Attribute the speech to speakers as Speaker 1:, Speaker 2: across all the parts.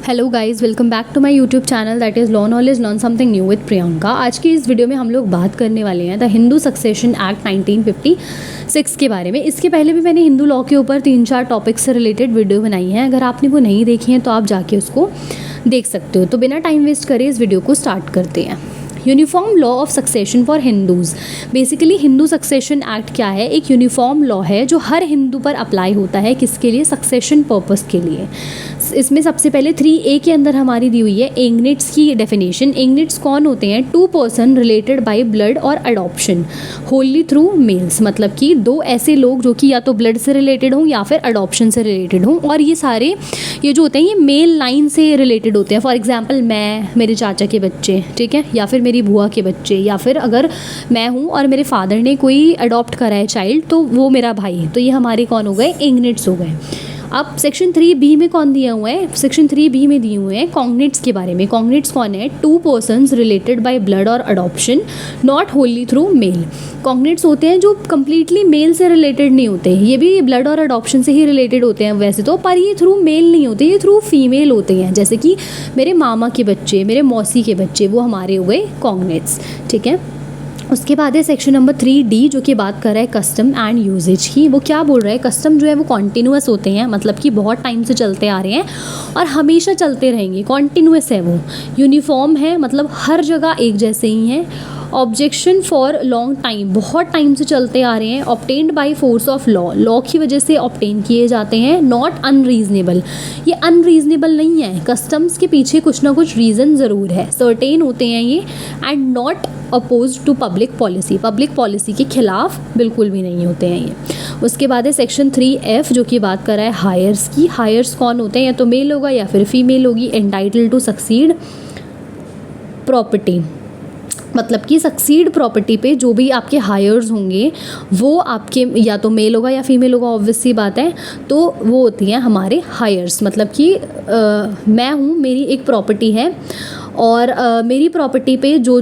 Speaker 1: Hello guys, welcome back to my YouTube channel that is law knowledge learn something new with Priyanka. आज की इस video में हम लोग बात करने वाले हैं द हिंदू सक्सेशन एक्ट 1956 के बारे में। इसके पहले भी मैंने हिंदू लॉ के ऊपर 3-4 टॉपिक्स से रिलेटेड वीडियो बनाई है। अगर आपने वो नहीं देखी हैं तो आप जाके उसको देख सकते हो। तो बिना टाइम वेस्ट करे इस वीडियो को स्टार्ट करते हैं। Uniform law of succession for Hindus. Basically Hindu succession act क्या है? एक यूनिफॉर्म लॉ है जो हर हिंदू पर अप्लाई होता है। किसके लिए? सक्सेशन पर्पस के लिए। इसमें सबसे पहले 3A के अंदर हमारी दी हुई है एंगनिट्स की डेफिनेशन। एंगनिट्स कौन होते हैं? 2 person related by blood or adoption Holi through mails, मतलब कि 2 ऐसे लोग जो कि या तो ब्लड से रिलेटेड हों या फिर अडॉप्शन से रिलेटेड हों। और ये जो होते हैं ये मेल लाइन से रिलेटेड होते हैं। फॉर एग्जाम्पल मैं, मेरे चाचा के बच्चे, ठीक है, या फिर मेरी बुआ के बच्चे, या फिर अगर मैं हूँ और मेरे फादर ने कोई अडॉप्ट करा है चाइल्ड तो वो मेरा भाई है। तो ये हमारे कौन हो गए? एंगनिट्स हो गए। अब सेक्शन 3B में कौन दिया हुआ है? सेक्शन 3B में दिए हुए हैं कॉन्ग्नेट्स के बारे में। कॉन्ग्नेट्स कौन है? 2 persons related by blood or adoption not wholly through male. Cognates होते हैं जो कंप्लीटली मेल से रिलेटेड नहीं होते। ये भी ब्लड और अडॉप्शन से ही रिलेटेड होते हैं वैसे तो, पर ये थ्रू मेल नहीं होते, ये थ्रू फीमेल होते हैं। जैसे कि मेरे मामा के बच्चे, मेरे मौसी के बच्चे, वो हमारे हो गए कॉन्ग्नेट्स, ठीक है। उसके बाद है सेक्शन नंबर 3D जो कि बात कर रहा है कस्टम एंड यूजेज की। वो क्या बोल रहा है? कस्टम जो है वो कॉन्टिन्यूस होते हैं, मतलब कि बहुत टाइम से चलते आ रहे हैं और हमेशा चलते रहेंगे। कॉन्टिन्यूस है, वो यूनिफॉर्म है, मतलब हर जगह एक जैसे ही हैं। ऑब्जेक्शन फॉर लॉन्ग टाइम, बहुत टाइम से चलते आ रहे हैं। Obtained by force of law, law की वजह से ऑब्टेन किए जाते हैं। नॉट अनरीजनेबल, ये अनरीजनेबल नहीं है। कस्टम्स के पीछे कुछ ना कुछ रीज़न ज़रूर है, सर्टेन होते हैं ये। And not oppose to public policy, public policy के खिलाफ बिल्कुल भी नहीं होते हैं ये। उसके बाद है सेक्शन 3F जो कि बात कर रहा है हायर्स की। हायर्स कौन होते हैं? या तो मेल होगा या फिर फीमेल होगी। एंटाइटल टू सक्सीड प्रॉपर्टी, मतलब कि सक्सीड प्रॉपर्टी पे जो भी आपके हायर्स होंगे वो आपके या तो मेल होगा या फीमेल होगा, ऑब्वियस सी बात है। तो वो होती हैं हमारे हायर्स, मतलब कि मैं हूँ, मेरी एक प्रॉपर्टी है और मेरी प्रॉपर्टी पे जो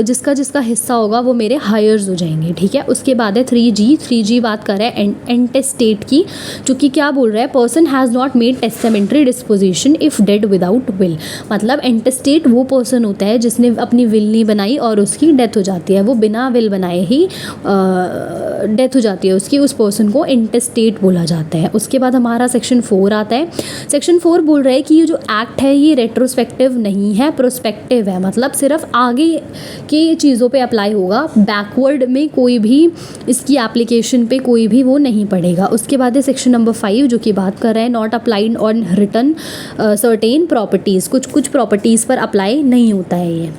Speaker 1: जिसका जिसका हिस्सा होगा वो मेरे हायर्स हो जाएंगे, ठीक है। उसके बाद है 3G बात कर रहा है एंटेस्टेट की, जो कि क्या बोल रहा है? Person has not made testamentary disposition if dead without will. मतलब एंटेस्टेट वो पर्सन होता है जिसने अपनी विल नहीं बनाई और उसकी डेथ हो जाती है। वो बिना विल बनाए ही डेथ हो जाती है उसकी, उस पर्सन को एंटेस्टेट बोला जाता है। उसके बाद हमारा सेक्शन 4 आता है। सेक्शन 4 बोल रहा है कि ये जो एक्ट है ये रेट्रोस्पेक्टिव नहीं है, प्रोस्पेक्टिव है। मतलब सिर्फ आगे की चीज़ों पे अप्लाई होगा, बैकवर्ड में कोई भी इसकी एप्लीकेशन पे कोई भी वो नहीं पड़ेगा। उसके बाद है सेक्शन नंबर 5 जो कि बात कर रहा है not applied on return certain properties, कुछ प्रॉपर्टीज़ पर अप्लाई नहीं होता है ये।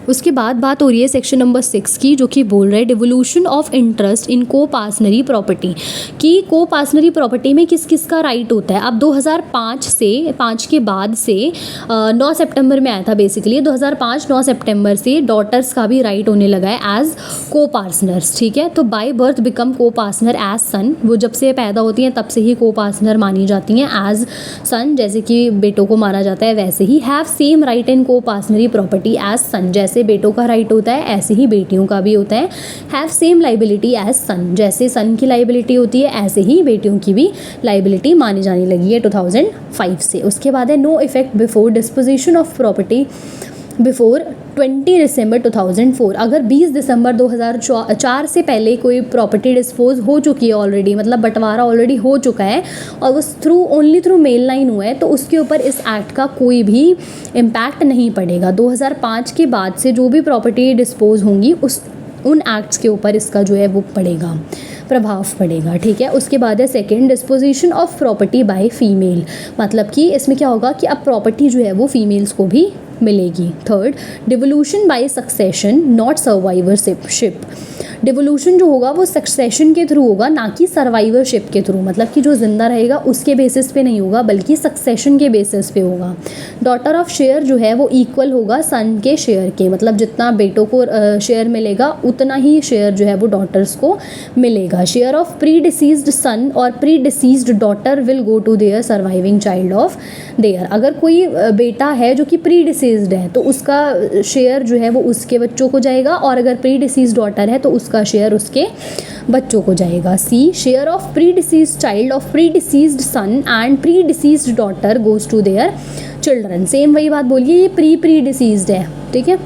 Speaker 1: उसके बाद बात हो रही है सेक्शन नंबर 6 की, जो कि बोल रहा है डिवोल्यूशन ऑफ इंटरेस्ट इन को पार्सनरी प्रॉपर्टी, कि को पार्सनरी प्रॉपर्टी में किस किस का राइट होता है। अब 2005 के बाद से 9 सितंबर में आया था बेसिकली। 2005 9 सितंबर से डॉटर्स का भी राइट होने लगा है एज को पार्सनर्स, ठीक है। तो बाय बर्थ बिकम को पार्सनर एज सन, वो जब से पैदा होती हैं तब से ही को पार्सनर मानी जाती हैं एज सन, जैसे कि बेटों को माना जाता है वैसे ही। हैव सेम राइट इन को पार्सनरी प्रॉपर्टी एज सन, जैसे बेटों का राइट होता है ऐसे ही बेटियों का भी होता है। हैव सेम लाइबिलिटी एज सन, जैसे सन की लाइबिलिटी होती है ऐसे ही बेटियों की भी लाइबिलिटी मानी जाने लगी है 2005 से। उसके बाद है no effect before disposition of property before 20 December 2004। अगर 20 दिसंबर 2004 से पहले कोई प्रॉपर्टी डिस्पोज हो चुकी है ऑलरेडी, मतलब बंटवारा ऑलरेडी हो चुका है और वो ओनली थ्रू मेल लाइन हुआ है, तो उसके ऊपर इस एक्ट का कोई भी इम्पैक्ट नहीं पड़ेगा। 2005 के बाद से जो भी प्रॉपर्टी डिस्पोज होंगी उन एक्ट्स के ऊपर इसका जो है वो पड़ेगा, प्रभाव पड़ेगा, ठीक है। उसके बाद है second disposition of property by female, मतलब कि इसमें क्या होगा कि अब प्रॉपर्टी जो है वो फीमेल्स को भी मिलेगी। Third devolution by succession not survivorship. Devolution जो होगा वो सक्सेशन के थ्रू होगा, ना कि सर्वाइवरशिप के थ्रू, मतलब कि जो जिंदा रहेगा उसके बेसिस पे नहीं होगा बल्कि सक्सेशन के बेसिस पे होगा। डॉटर ऑफ शेयर जो है वो इक्वल होगा सन के शेयर के, मतलब जितना बेटों को शेयर मिलेगा उतना ही शेयर जो है वो डॉटर्स को मिलेगा। Share of pre deceased son और pre deceased daughter will go to their surviving child of their. अगर कोई बेटा है जो कि प्री डिसीज्ड डिसीज्ड है तो उसका शेयर जो है वो उसके बच्चों को जाएगा, और अगर प्री डिसीज डॉटर है तो उसका शेयर उसके बच्चों को जाएगा। See, share of predeceased child of pre deceased son and pre deceased daughter goes to their children. Same वही बात बोलिए, ये प्री डिसीज्ड है, ठीक है।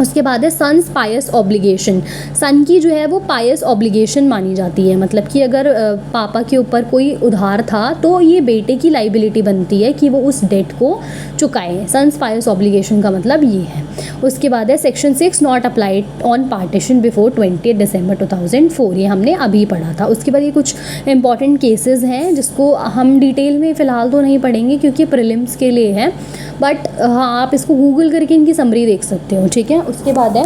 Speaker 1: उसके बाद है सन्स पायस ऑब्लिगेशन। सन की जो है वो पायस ऑब्लिगेशन मानी जाती है, मतलब कि अगर पापा के ऊपर कोई उधार था तो ये बेटे की लाइबिलिटी बनती है कि वो उस डेट को चुकाए। सन्स पायस ऑब्लिगेशन का मतलब ये है। उसके बाद है section 6 not applied on partition before 20 December 2004, ये हमने अभी पढ़ा था। उसके बाद ये कुछ इंपॉर्टेंट केसेस हैं जिसको हम डिटेल में फ़िलहाल तो नहीं पढ़ेंगे क्योंकि प्रीलिम्स के लिए है, बट हाँ आप इसको गूगल करके इनकी समरी देख सकते हो, ठीक है। उसके बाद है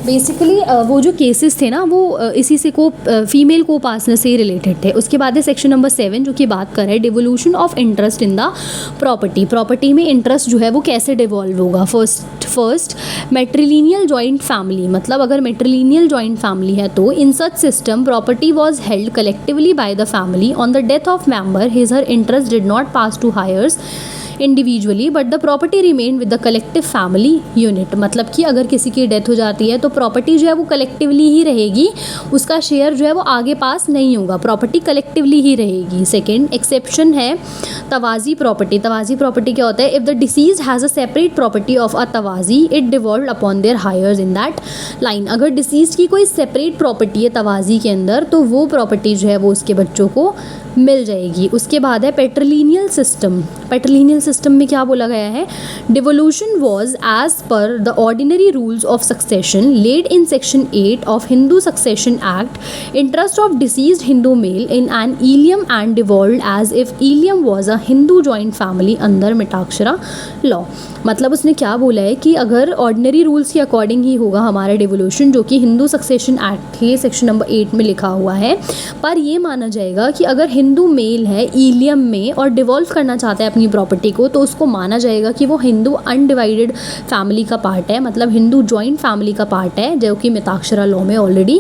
Speaker 1: बेसिकली वो जो केसेस थे ना वो इसी से को फीमेल को पासने से रिलेटेड थे। उसके बाद है सेक्शन नंबर 7 जो कि बात कर रहा है devolution of interest in the property में इंटरेस्ट जो है वो कैसे डिवॉल्व होगा। फर्स्ट मैट्रिलिनियल जॉइंट फैमिली, मतलब अगर मैट्रिलिनियल जॉइंट फैमिली है तो in such system property was held collectively by the family on the death of member his her interest did not pass to heirs individually but the property remain with the collective family unit. मतलब कि अगर किसी की death हो जाती है तो property जो है वो कलेक्टिवली ही रहेगी, उसका शेयर जो है वो आगे पास नहीं होगा, प्रॉपर्टी कलेक्टिवली ही रहेगी। सेकेंड एक्सेप्शन है तवाजी प्रॉपर्टी। तवाजी प्रॉपर्टी क्या होता है, if the deceased has a separate property of a tavazhi it devolve upon their heirs in that line. अगर डिसीज की कोई सेपरेट प्रॉपर्टी है तवाजी के अंदर तो वो प्रॉपर्टी जो है वो उसके बच्चों को मिल जाएगी। उसके बाद है पेट्रिलिनियल सिस्टम। पेट्रिलिनियल सिस्टम में क्या बोला गया है, devolution was as per the ordinary rules of succession laid in section 8 of Hindu succession act interest of deceased Hindu male in an illom and devolved as if illom was a Hindu joint family under Mitakshara law. मतलब उसने क्या बोला है कि अगर ordinary rules के according ही होगा हमारा डिवोल्यूशन, जो कि हिंदू सक्सेशन एक्ट के सेक्शन नंबर 8 में लिखा हुआ है, पर ये माना जाएगा कि अगर हिंदू मेल है ईलियम में और डिवॉल्व करना चाहता है अपनी प्रॉपर्टी को तो उसको माना जाएगा कि वो हिंदू अनडिवाइडेड फैमिली का पार्ट है, मतलब हिंदू जॉइंट फैमिली का पार्ट है, जो कि मिताक्षरा लॉ में ऑलरेडी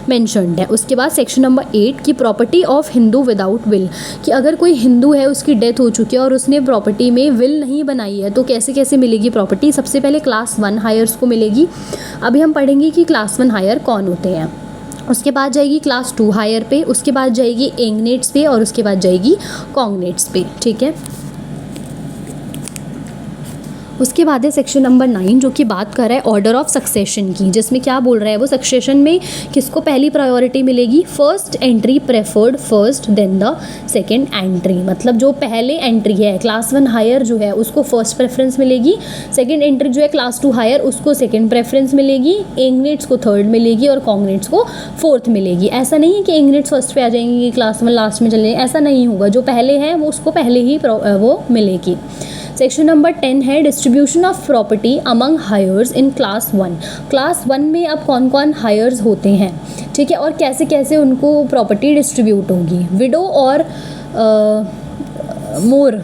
Speaker 1: मेंशन्ड है। उसके बाद सेक्शन नंबर 8 की property of Hindu without will, कि अगर कोई हिंदू है उसकी डेथ हो चुकी है और उसने प्रॉपर्टी में विल नहीं बनाई है तो कैसे कैसे मिलेगी प्रॉपर्टी। सबसे पहले क्लास 1 हायर्स को मिलेगी। अभी हम पढ़ेंगे कि क्लास 1 हायर कौन होते हैं। उसके बाद जाएगी क्लास 2 हायर पे, उसके बाद जाएगी एंगनेट्स पे और उसके बाद जाएगी कॉन्गनेट्स पे, ठीक है। उसके बाद है सेक्शन नंबर 9 जो कि बात कर रहा है ऑर्डर ऑफ सक्सेशन की, जिसमें क्या बोल रहा है वो सक्सेशन में किसको पहली प्रायोरिटी मिलेगी, first entry preferred first then the second entry. मतलब जो पहले एंट्री है क्लास 1 हायर जो है उसको फर्स्ट प्रेफरेंस मिलेगी, सेकंड एंट्री जो है क्लास 2 हायर उसको सेकंड प्रेफरेंस मिलेगी, एंगनेट्स को थर्ड मिलेगी और कॉन्गनेट्स को फोर्थ मिलेगी। ऐसा नहीं है कि एंगनेट्स फर्स्ट पे आ जाएंगी क्लास 1 लास्ट में चले, ऐसा नहीं होगा, जो पहले है वो उसको पहले ही वो मिलेगी। सेक्शन नंबर 10 है distribution of property among heirs in class 1। Class 1 में अब कौन कौन हायर्स होते हैं, ठीक है, और कैसे कैसे उनको प्रॉपर्टी डिस्ट्रीब्यूट होगी। विडो और मोर,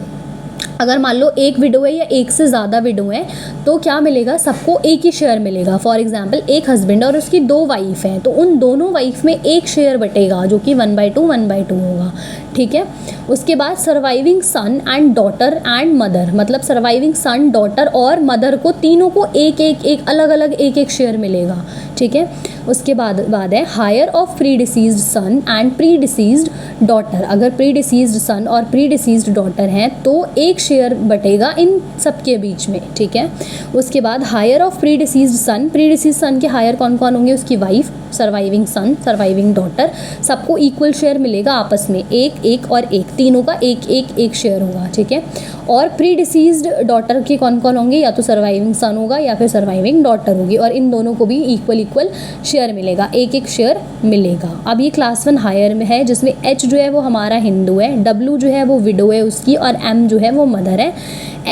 Speaker 1: अगर मान लो एक विडो है या एक से ज़्यादा विडो है तो क्या मिलेगा, सबको एक ही शेयर मिलेगा। फॉर एग्जांपल एक हस्बैंड और उसकी 2 वाइफ हैं तो उन दोनों वाइफ में एक शेयर बटेगा जो कि 1/2 होगा, ठीक है। उसके बाद surviving son and daughter and mother, मतलब सर्वाइविंग सन डॉटर और मदर को तीनों को एक अलग अलग एक शेयर मिलेगा, ठीक है। उसके बाद है heir of pre deceased son and pre deceased daughter. अगर प्री डिसीज्ड सन और प्री डिसीज्ड डॉटर हैं तो एक शेयर बटेगा इन सबके बीच में, ठीक है। उसके बाद हायर ऑफ प्री डिसीज्ड सन के हायर कौन कौन होंगे, उसकी वाइफ, सर्वाइविंग सन, सर्वाइविंग डॉटर, सबको इक्वल शेयर मिलेगा आपस में, एक और एक, तीनों का एक शेयर होगा, ठीक है। और प्री डिसीज्ड डॉटर के कौन कौन होंगे, या तो सर्वाइविंग सन होगा या फिर सर्वाइविंग डॉटर होगी, और इन दोनों को भी इक्वल शेयर मिलेगा, एक शेयर मिलेगा। अब ये क्लास 1 हायर में है जिसमें H जो है वो हमारा हिंदू है, W जो है वो विडो है उसकी, और M जो है वो मदर है,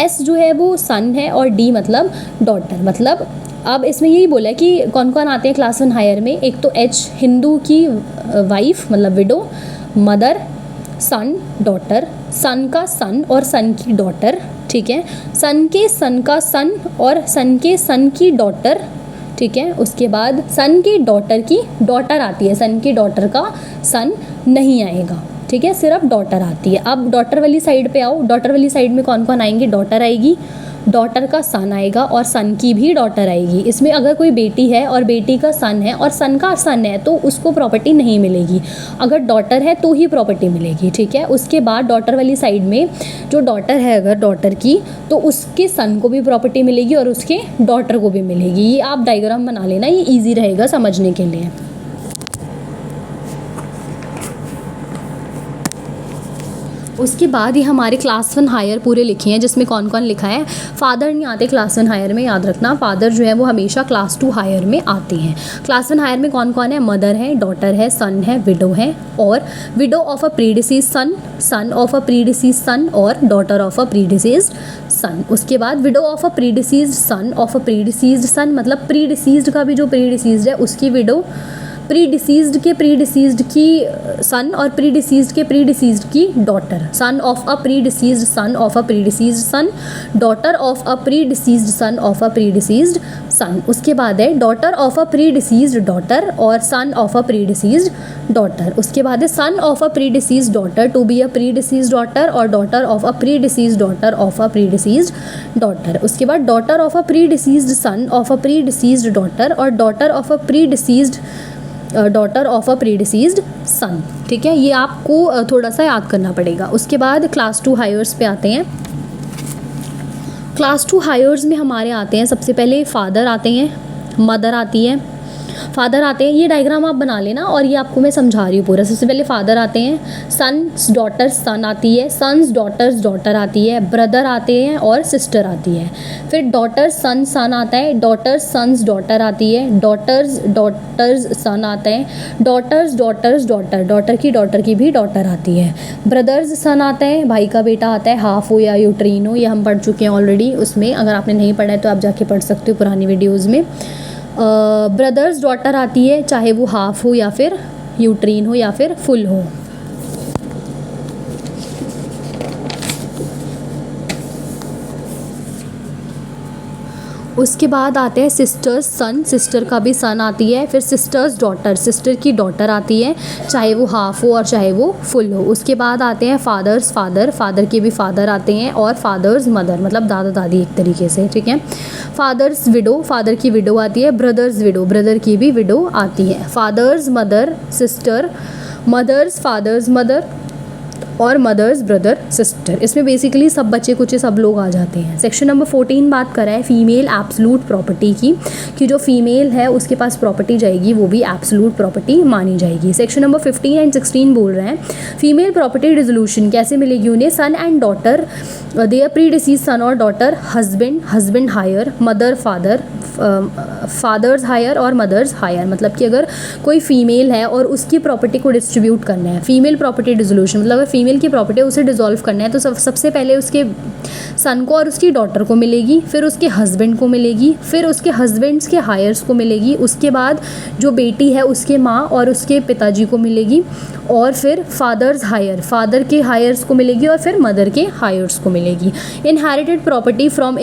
Speaker 1: S जो है वो सन है, और D मतलब डॉटर। मतलब अब इसमें यही बोला है कि कौन कौन आते हैं क्लास 1 हायर में, एक तो H हिंदू की वाइफ मतलब विडो, मदर, सन, डॉटर, सन का सन और सन की डॉटर, ठीक है, सन के सन का सन और सन के सन की डॉटर, ठीक है। उसके बाद सन की डॉटर आती है, सन की डॉटर का सन नहीं आएगा, ठीक है, सिर्फ डॉटर आती है। अब डॉटर वाली साइड पे आओ, डॉटर वाली साइड में कौन कौन आएंगे, डॉटर आएगी, डॉटर का सन आएगा और सन की भी डॉटर आएगी। इसमें अगर कोई बेटी है और बेटी का सन है और सन का सन है तो उसको प्रॉपर्टी नहीं मिलेगी, अगर डॉटर है तो ही प्रॉपर्टी मिलेगी, ठीक है। उसके बाद डॉटर वाली साइड में जो डॉटर है अगर डॉटर की, तो उसके सन को भी प्रॉपर्टी मिलेगी और उसके डॉटर को भी मिलेगी। ये आप डायग्राम बना लेना, ये ईजी रहेगा समझने के लिए। उसके बाद ये हमारे क्लास 1 हायर पूरे लिखे हैं, जिसमें कौन कौन लिखा है। फादर नहीं आते क्लास 1 हायर में, याद रखना, फादर जो है वो हमेशा क्लास 2 हायर में आते हैं। क्लास 1 हायर में कौन कौन है, मदर है, डॉटर है, सन है, विडो है, और widow of a predeceased son, son of a predeceased son, और daughter of a predeceased son. उसके बाद widow of a predeceased son of a predeceased son, मतलब प्रीडिसीज का भी जो प्रीडिसीज है उसकी विडो, प्रीडिसीज्ड के प्रीडिसीज्ड की सन, और प्रीडिसीज्ड के प्रीडिसीज्ड की daughter. Son of a predeceased son of a predeceased son, daughter of a predeceased son of a predeceased son. उसके बाद है daughter of a predeceased daughter और son of a predeceased daughter. उसके बाद है son of a predeceased daughter to be a predeceased daughter, और daughter of a predeceased daughter of a predeceased daughter. उसके बाद daughter of a predeceased son of a predeceased daughter, और daughter of a predeceased daughter of a predeceased son, ठीक है। ये आपको थोड़ा सा याद करना पड़ेगा। उसके बाद क्लास 2 हायर्स पे आते हैं। क्लास 2 हायर्स में हमारे आते हैं सबसे पहले फादर आते हैं, मदर आती है, फादर आते हैं। ये डायग्राम आप बना लेना और ये आपको मैं समझा रही हूँ पूरा। सबसे पहले फादर आते हैं, सन्स डॉटर सन आती है, सन्स डॉटर्स डॉटर आती है, ब्रदर आते हैं और सिस्टर आती है। फिर डॉटर सन सन आता है, डॉटर्स सन्स डॉटर आती है, डॉटर्स डॉटर्स सन आता है, डॉटर्स डॉटर्स डॉटर, डॉटर की भी डॉटर आती है। ब्रदर्स सन आता है, भाई का बेटा आता है, हाफ हो या यूट्रीन हो, ये हम पढ़ चुके हैं ऑलरेडी। उसमें अगर आपने नहीं पढ़ा है तो आप जाके पढ़ सकते हो पुरानी वीडियोज़ में। ब्रदर्स डॉटर आती है, चाहे वो हाफ हो या फिर यूट्रीन हो या फिर फुल हो। उसके बाद आते हैं सिस्टर्स सन, सिस्टर का भी सन आती है। फिर सिस्टर्स डॉटर, सिस्टर की डॉटर आती है, चाहे वो हाफ हो और चाहे वो फुल हो। उसके बाद आते हैं फादर्स फादर, फादर के भी फादर आते हैं, और फादर्स मदर, मतलब दादा दादी एक तरीके से, ठीक है। फादर्स विडो, फादर की विडो आती है, ब्रदर्स विडो, ब्रदर की भी विडो आती है। Fathers mother sister, mothers fathers mother, और मदर्स ब्रदर सिस्टर। इसमें बेसिकली सब बच्चे कुछ सब लोग आ जाते हैं। सेक्शन नंबर 14 बात कर रहा है फीमेल एब्सोल्यूट प्रॉपर्टी की, कि जो फीमेल है उसके पास प्रॉपर्टी जाएगी वो भी एब्सोल्यूट प्रॉपर्टी मानी जाएगी। सेक्शन नंबर 15 एंड 16 बोल रहे हैं फीमेल प्रॉपर्टी डिसोल्यूशन कैसे मिलेगी उन्हें। Son and daughter, their predecease son और daughter, husband husband heir, mother father, father's heir और मदर्स हायर। मतलब कि अगर कोई फीमेल है और उसकी प्रॉपर्टी को डिस्ट्रीब्यूट करना है, फीमेल प्रॉपर्टी डिसोल्यूशन मतलब अगर फीमेल की प्रॉपर्टी उसे डिसॉल्व करना है तो सबसे पहले उसके सन को और उसकी डॉटर को मिलेगी, फिर उसके हस्बैंड को मिलेगी, फिर उसके हस्बैंड्स के हायर्स को मिलेगी, उसके बाद जो बेटी है उसके माँ और उसके पिताजी को मिलेगी, और फिर फादर्स हायर, फादर के हायर्स को मिलेगी, और फिर मदर के हायर्स को मिलेगी। Inherited property from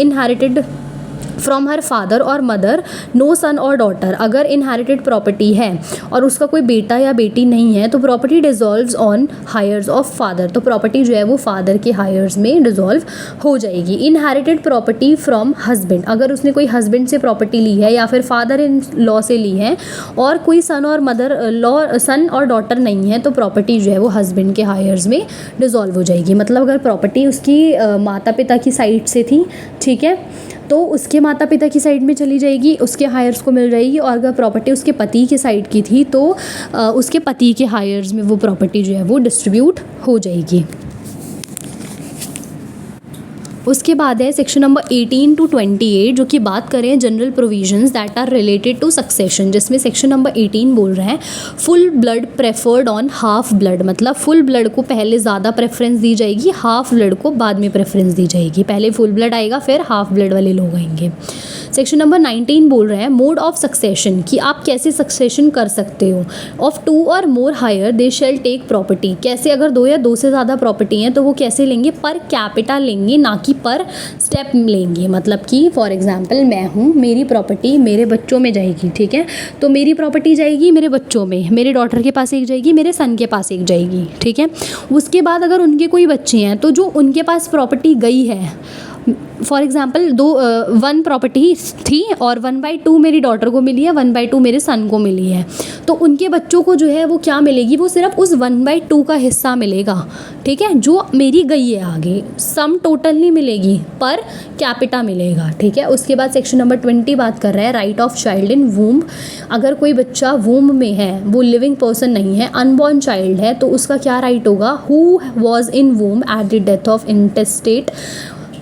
Speaker 1: her father और मदर, नो सन और डॉटर। अगर इनहेरिटेड प्रॉपर्टी है और उसका कोई बेटा या बेटी नहीं है तो property dissolves on heirs of father, तो प्रॉपर्टी जो है वो फादर के हायर्स में डिसॉल्व हो जाएगी। इनहेरिटेड प्रॉपर्टी फ्रॉम हस्बैंड, अगर उसने कोई हस्बैंड से प्रॉपर्टी ली है या फिर फादर इन लॉ से ली है और कोई सन और मदर लॉ सन और डॉटर नहीं है तो प्रॉपर्टी जो है वो हस्बैंड के हायर्स में डिसॉल्व हो जाएगी। मतलब अगर प्रॉपर्टी उसकी माता पिता की साइड से थी, ठीक है, तो उसके माता पिता की साइड में चली जाएगी, उसके हायर्स को मिल जाएगी, और अगर प्रॉपर्टी उसके पति के साइड की थी तो उसके पति के हायर्स में वो प्रॉपर्टी जो है वो डिस्ट्रीब्यूट हो जाएगी। उसके बाद है सेक्शन नंबर 18 to 28 जो कि बात करें general provisions that are related to succession, जिसमें सेक्शन नंबर 18 बोल रहा है full blood preferred on half blood, मतलब फुल ब्लड को पहले ज़्यादा प्रेफरेंस दी जाएगी, हाफ ब्लड को बाद में प्रेफरेंस दी जाएगी। पहले फुल ब्लड आएगा फिर हाफ ब्लड वाले लोग आएंगे। सेक्शन नंबर 19 बोल रहे हैं मोड ऑफ सक्सेशन, कि आप कैसे सक्सेशन कर सकते हो। Of 2 or more heir they shall take property, कैसे अगर 2 या 2 से ज़्यादा प्रॉपर्टी हैं तो वो कैसे लेंगे, पर कैपिटा लेंगे, ना कि कि पर स्टेप लेंगे। मतलब कि फॉर एग्जांपल मैं हूँ, मेरी प्रॉपर्टी मेरे बच्चों में जाएगी, ठीक है, तो मेरी प्रॉपर्टी जाएगी मेरे बच्चों में, मेरे डॉटर के पास एक जाएगी, मेरे सन के पास एक जाएगी, ठीक है। उसके बाद अगर उनके कोई बच्चे हैं तो जो उनके पास प्रॉपर्टी गई है, फॉर एग्जाम्पल वन प्रॉपर्टी थी और 1/2 मेरी डॉटर को मिली है, 1/2 मेरे सन को मिली है, तो उनके बच्चों को जो है वो क्या मिलेगी, वो सिर्फ उस 1/2 का हिस्सा मिलेगा, ठीक है, जो मेरी गई है आगे। सम टोटल नहीं मिलेगी, पर कैपिटा मिलेगा, ठीक है। उसके बाद सेक्शन नंबर 20 बात कर रहा है right of child in womb. अगर कोई बच्चा वूम्ब में है, वो लिविंग पर्सन नहीं है, अनबॉर्न चाइल्ड है, तो उसका क्या राइट होगा, who was in womb at the death of intestate.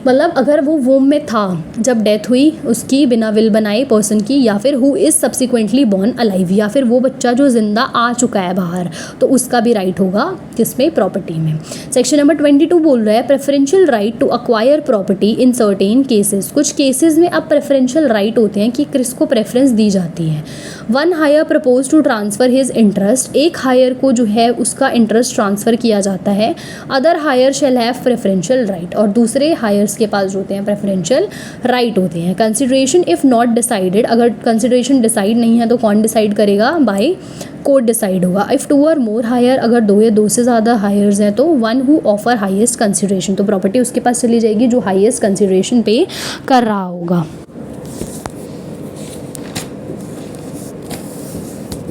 Speaker 1: मतलब अगर वो वोम में था जब डेथ हुई उसकी बिना विल बनाए पर्सन की, या फिर who is subsequently born alive, या फिर वो बच्चा जो जिंदा आ चुका है बाहर, तो उसका भी राइट होगा किसमें, प्रॉपर्टी में। सेक्शन नंबर 22 बोल रहा है preferential right to acquire property in certain cases. कुछ केसेस में अब प्रेफरेंशियल राइट होते हैं कि किसको प्रेफरेंस दी जाती है। One heir propose to transfer his interest, एक हायर को जो है उसका इंटरेस्ट ट्रांसफ़र किया जाता है। Other heir shall have preferential right, और दूसरे हायर के पास जो होते हैं प्रेफरेंशियल राइट होते हैं। कंसिडरेशन इफ़ नॉट डिसाइडेड, अगर कंसिडरेशन डिसाइड नहीं है तो कौन डिसाइड करेगा, बाय कोर्ट डिसाइड होगा। इफ़ 2 और मोर हायर, अगर 2 या 2 से ज़्यादा हायर्स हैं तो one who offer highest consideration, तो प्रॉपर्टी उसके पास चली जाएगी जो हाईएस्ट कंसिडरेशन पे कर रहा होगा।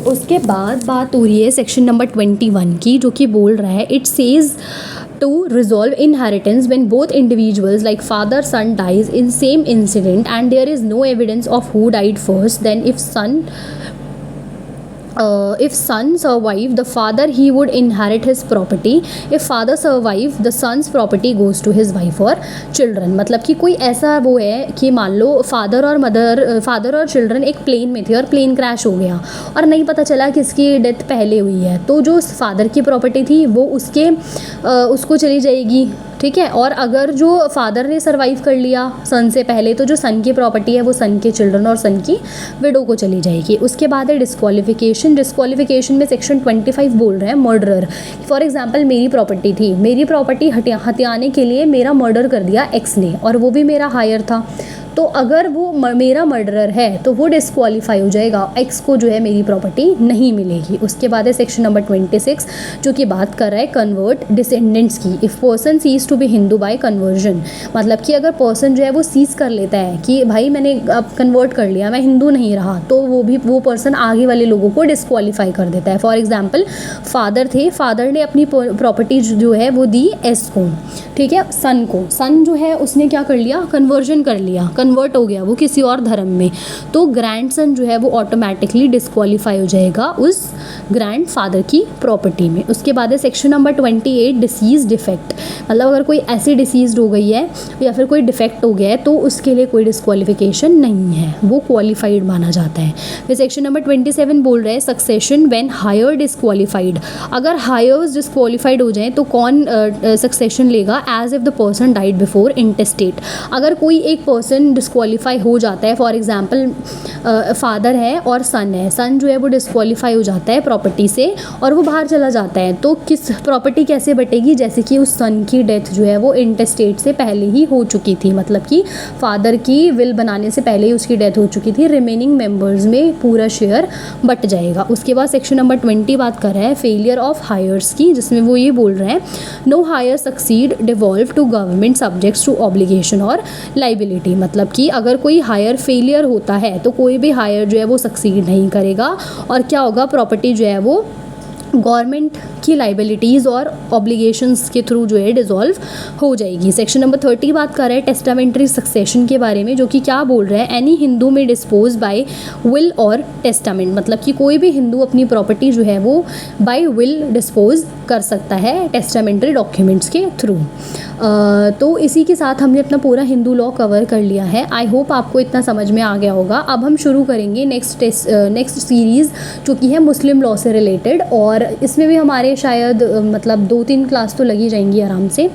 Speaker 1: उसके बाद बात हो रही है सेक्शन नंबर 21 की, जो कि बोल रहा है it says to resolve inheritance when both individuals like father son dies in same incident and there is no evidence of who died first, then if son survive the father he would inherit his property, if father survive the son's property goes to his wife or children। मतलब कि कोई ऐसा वो है कि मान लो father और children एक प्लेन में थे और प्लेन क्रैश हो गया और नहीं पता चला किसकी डेथ पहले हुई है, तो जो फादर की प्रॉपर्टी थी वो उसको चली जाएगी, ठीक है। और अगर जो फादर ने सर्वाइव कर लिया सन से पहले, तो जो सन की प्रॉपर्टी है वो सन के चिल्ड्रन और सन की विडो को चली जाएगी। उसके बाद है डिस्क्वालिफिकेशन में सेक्शन 25 बोल रहे हैं मर्डरर। फॉर एग्जांपल मेरी प्रॉपर्टी थी, मेरी प्रॉपर्टी हथियाने के लिए मेरा मर्डर कर दिया एक्स ने, और वो भी मेरा हायर था, तो अगर वो मेरा मर्डरर है तो वो डिस्क्वालीफाई हो जाएगा, एक्स को जो है मेरी प्रॉपर्टी नहीं मिलेगी। उसके बाद है सेक्शन नंबर 26 जो कि बात कर रहा है कन्वर्ट डिसेंडेंट्स की। If person ceases to be Hindu by conversion, मतलब कि अगर पर्सन जो है वो सीज कर लेता है कि भाई मैंने अब कन्वर्ट कर लिया, मैं हिंदू नहीं रहा, तो वो पर्सन आगे वाले लोगों को डिस्क्वालीफाई कर देता है। फॉर एग्जाम्पल फादर थे, फादर ने अपनी प्रॉपर्टी जो है वो दी एस को, ठीक है, सन को, सन जो है उसने क्या कर लिया, कन्वर्जन कर लिया, कन्वर्ट हो गया वो किसी और धर्म में, तो ग्रैंडसन जो है वो ऑटोमेटिकली डिस्क्वालीफाई हो जाएगा उस ग्रैंड फादर की प्रॉपर्टी में। उसके बाद है सेक्शन नंबर 28 डिसीज डिफेक्ट, मतलब अगर कोई ऐसी डिसीज हो गई है या फिर कोई डिफेक्ट हो गया है तो उसके लिए कोई डिस्क्वालिफिकेशन नहीं है, वो क्वालिफाइड माना जाता है। फिर सेक्शन नंबर 27 बोल रहे हैं सक्सेशन व्हेन हायर डिस्क्वालिफाइड, अगर हायर्स डिस्क्वालिफाइड हो जाएं तो कौन सक्सेशन लेगा, as if the person died before intestate. अगर कोई एक पर्सन डिस्क्वालीफाई हो जाता है, फॉर एग्जांपल फादर है और सन है, सन जो है वो डिस्क्वालीफाई हो जाता है प्रॉपर्टी से और वो बाहर चला जाता है, तो किस प्रॉपर्टी कैसे बटेगी, जैसे कि उस सन की डेथ जो है वो इंटेस्टेट से पहले ही हो चुकी थी, मतलब कि फादर की विल बनाने से पहले ही उसकी डेथ हो चुकी थी, रिमेनिंग मेंबर्स में पूरा शेयर बट जाएगा। उसके बाद सेक्शन नंबर 20 बात कर रहा है फेलियर ऑफ हायर्स की, जिसमें वो ये बोल रहे हैं no heir succeed devolve to government subjects to obligation और लाइबिलिटी, मतलब कि अगर कोई हायर फेलियर होता है तो कोई भी हायर जो है वो सक्सीड नहीं करेगा और क्या होगा, प्रॉपर्टी जो है वो गवर्नमेंट की लाइबिलिटीज़ और ऑब्लिगेशंस के थ्रू जो है डिसॉल्व हो जाएगी। सेक्शन नंबर 30 बात कर रहा है टेस्टामेंट्री सक्सेशन के बारे में, जो कि क्या बोल रहा है एनी हिंदू में डिस्पोज बाय विल और टेस्टामेंट, मतलब कि कोई भी हिंदू अपनी प्रॉपर्टी जो है वो बाय विल डिस्पोज कर सकता है टेस्टामेंट्री डॉक्यूमेंट्स के थ्रू। तो इसी के साथ हमने अपना पूरा हिंदू लॉ कवर कर लिया है। आई होप आपको इतना समझ में आ गया होगा। अब हम शुरू करेंगे नेक्स्ट सीरीज़ जो कि है मुस्लिम लॉ से रिलेटेड, और इसमें भी हमारे शायद मतलब 2-3 क्लास तो लगी जाएंगी आराम से।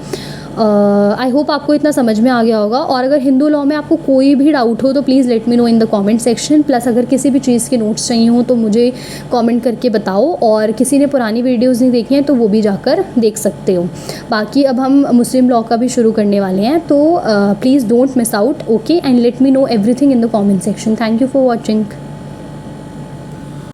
Speaker 1: आई होप आपको इतना समझ में आ गया होगा। और अगर हिंदू लॉ में आपको कोई भी डाउट हो तो please let me know in the comment section. Plus अगर किसी भी चीज़ के नोट्स चाहिए हो तो मुझे कमेंट करके बताओ, और किसी ने पुरानी वीडियोस नहीं देखी हैं तो वो भी जाकर देख सकते हो। बाकी अब हम मुस्लिम लॉ का भी शुरू करने वाले हैं, तो please don't miss out, okay, and let me know everything in the comment section. Thank you for watching.